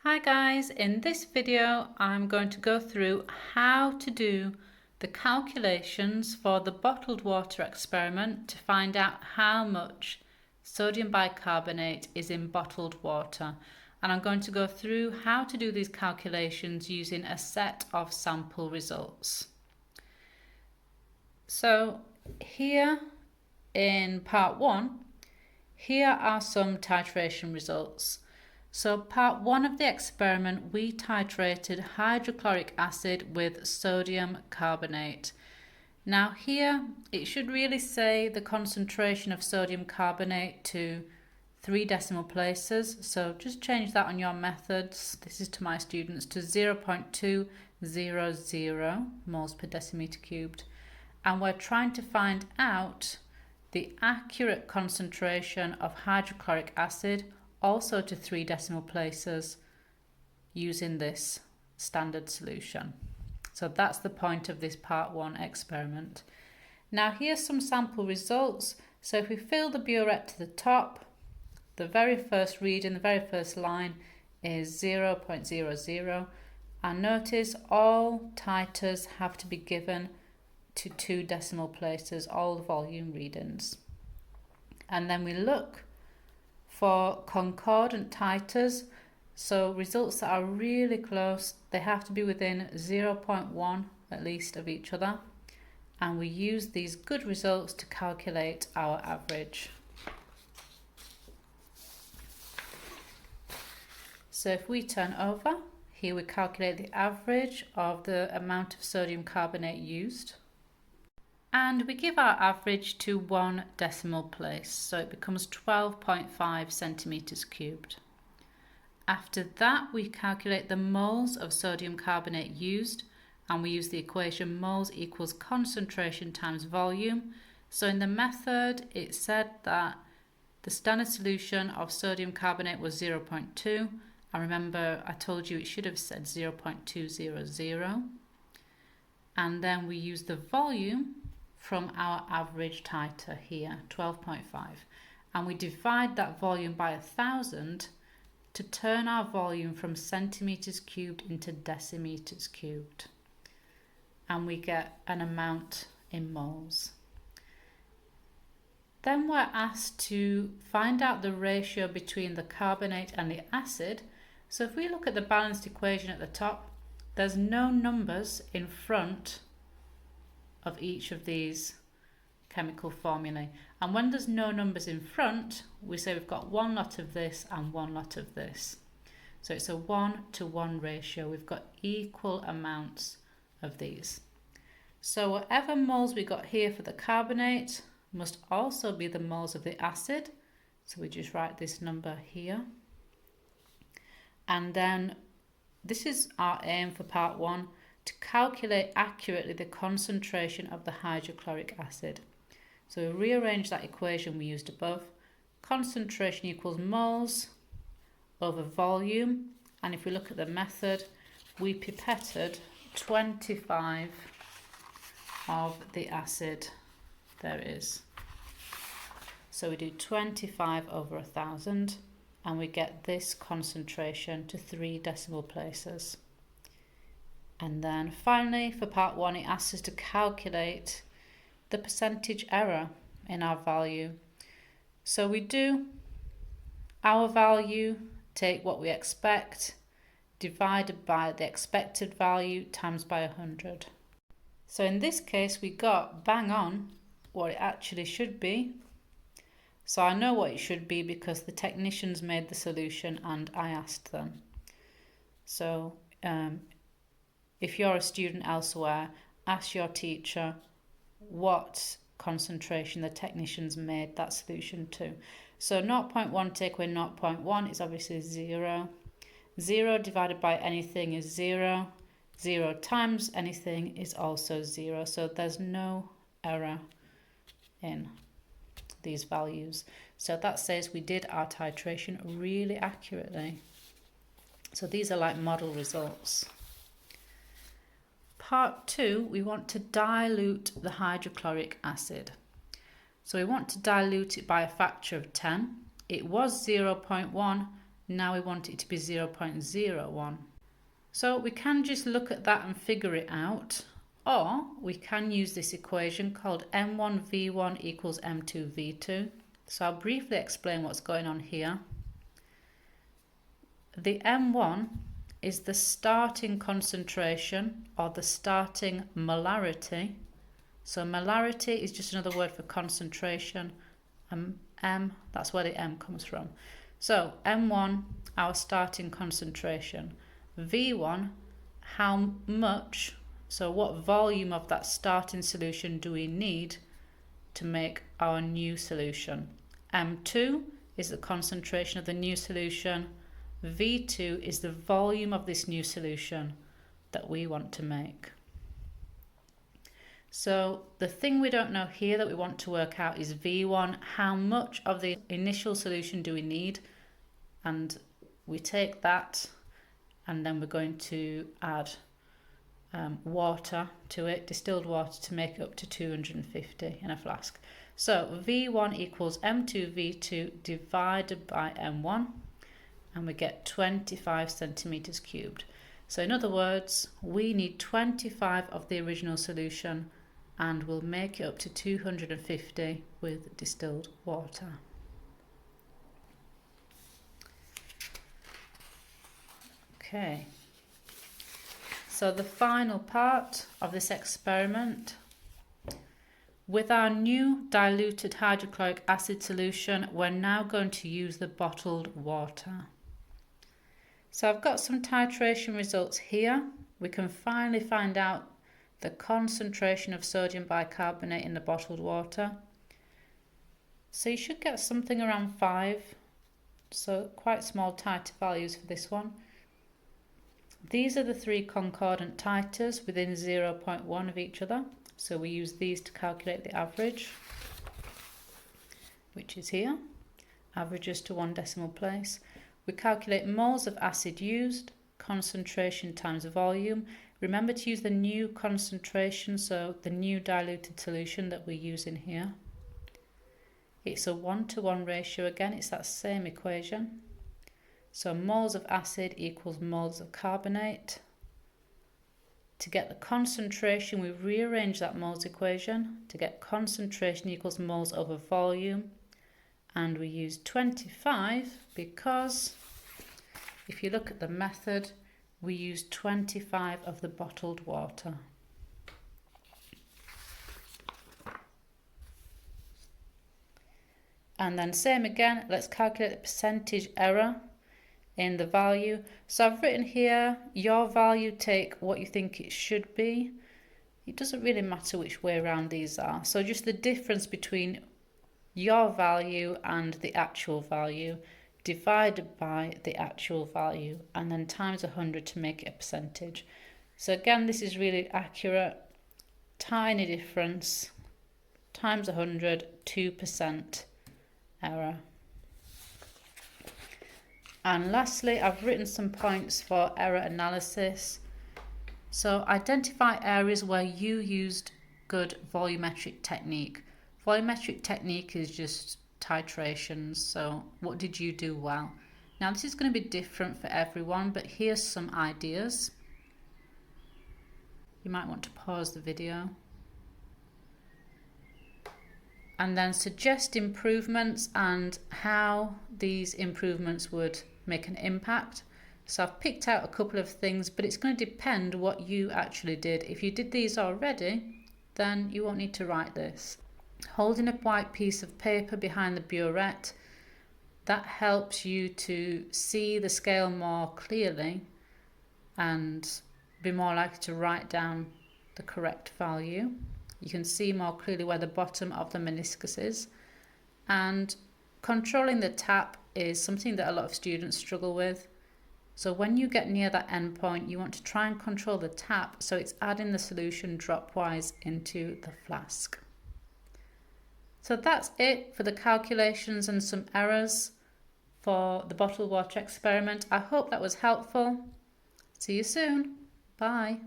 Hi guys, in this video I'm going to go through how to do the calculations for the bottled water experiment to find out how much sodium bicarbonate is in bottled water, and I'm going to go through how to do these calculations using a set of sample results. So here in part 1, here are some titration results. So part 1 of the experiment, we titrated hydrochloric acid with sodium carbonate. Now here it should really say the concentration of sodium carbonate to 3 decimal places, so just change that on your methods. This is to my students, to 0.200 moles per decimeter cubed, and we're trying to find out the accurate concentration of hydrochloric acid also to 3 decimal places using this standard solution. So that's the point of this part 1 experiment. Now here's some sample results. So if we fill the burette to the top, the very first reading, the very first line is 0.00, and notice all titers have to be given to 2 decimal places, all the volume readings. And then we look for concordant titers, so results that are really close, they have to be within 0.1 at least of each other, and we use these good results to calculate our average. So if we turn over, here we calculate the average of the amount of sodium carbonate used. And we give our average to 1 decimal place, so it becomes 12.5 centimeters cubed. After that, we calculate the moles of sodium carbonate used, and we use the equation moles equals concentration times volume. So in the method, it said that the standard solution of sodium carbonate was 0.2. I remember I told you it should have said 0.200. And then we use the volume from our average titer here, 12.5, and we divide that volume by 1,000 to turn our volume from centimeters cubed into decimeters cubed, and we get an amount in moles. Then we're asked to find out the ratio between the carbonate and the acid. So if we look at the balanced equation at the top, there's no numbers in front of each of these chemical formulae, and when there's no numbers in front, we say we've got 1 lot of this and 1 lot of this. So it's a 1-to-1 ratio. We've got equal amounts of these. So whatever moles we got here for the carbonate must also be the moles of the acid, so we just write this number here. And then this is our aim for part 1, to calculate accurately the concentration of the hydrochloric acid. So we rearrange that equation we used above. Concentration equals moles over volume, and if we look at the method, we pipetted 25 of the acid. There it is. So we do 25 over 1,000, and we get this concentration to 3 decimal places. And then finally, for part 1, it asks us to calculate the percentage error in our value. So we do our value, take what we expect, divided by the expected value, times by 100. So in this case, we got bang on what it actually should be. So I know what it should be because the technicians made the solution and I asked them. So if you're a student elsewhere, ask your teacher what concentration the technicians made that solution to. So 0.1 take away 0.1 is obviously 0. 0 divided by anything is 0. 0 times anything is also 0. So there's no error in these values. So that says we did our titration really accurately. So these are like model results. Part 2, we want to dilute the hydrochloric acid. So we want to dilute it by a factor of 10. It was 0.1 Now we want it to be 0.01. So we can just look at that and figure it out, or we can use this equation called M1V1 equals M2V2. So I'll briefly explain what's going on here. The M1 is the starting concentration or the starting molarity. So molarity is just another word for concentration. M, that's where the M comes from. So M1, our starting concentration. V1, how much, so what volume of that starting solution do we need to make our new solution. M2 is the concentration of the new solution. V2 is the volume of this new solution that we want to make. So the thing we don't know here that we want to work out is V1, how much of the initial solution do we need? And we take that and then we're going to add water to it, distilled water, to make it up to 250 in a flask. So V1 equals M2V2 divided by M1, and we get 25 centimeters cubed. So in other words, we need 25 of the original solution and we'll make it up to 250 with distilled water. Okay, so the final part of this experiment, with our new diluted hydrochloric acid solution, we're now going to use the bottled water. So I've got some titration results here. We can finally find out the concentration of sodium bicarbonate in the bottled water. So you should get something around 5, so quite small titer values for this one. These are the 3 concordant titers within 0.1 of each other. So we use these to calculate the average, which is here, averages to 1 decimal place. We calculate moles of acid used, concentration times volume. Remember to use the new concentration, so the new diluted solution that we use in here. It's a 1-to-1 ratio again, it's that same equation. So moles of acid equals moles of carbonate. To get the concentration, we rearrange that moles equation to get concentration equals moles over volume. And we use 25 because if you look at the method, we use 25 of the bottled water. And then same again, let's calculate the percentage error in the value. So I've written here, your value, take what you think it should be. It doesn't really matter which way around these are. So just the difference between your value and the actual value divided by the actual value and then times 100 to make it a percentage. So again, this is really accurate. Tiny difference, times 100, 2% error. And lastly, I've written some points for error analysis. So identify areas where you used good volumetric technique. Volumetric technique is just titrations, so what did you do well? Now this is going to be different for everyone, but here's some ideas. You might want to pause the video. And then suggest improvements and how these improvements would make an impact. So I've picked out a couple of things, but it's going to depend what you actually did. If you did these already, then you won't need to write this. Holding a white piece of paper behind the burette, that helps you to see the scale more clearly and be more likely to write down the correct value. You can see more clearly where the bottom of the meniscus is. And controlling the tap is something that a lot of students struggle with. So when you get near that end point, you want to try and control the tap so it's adding the solution dropwise into the flask. So that's it for the calculations and some errors for the bottled water experiment. I hope that was helpful. See you soon. Bye.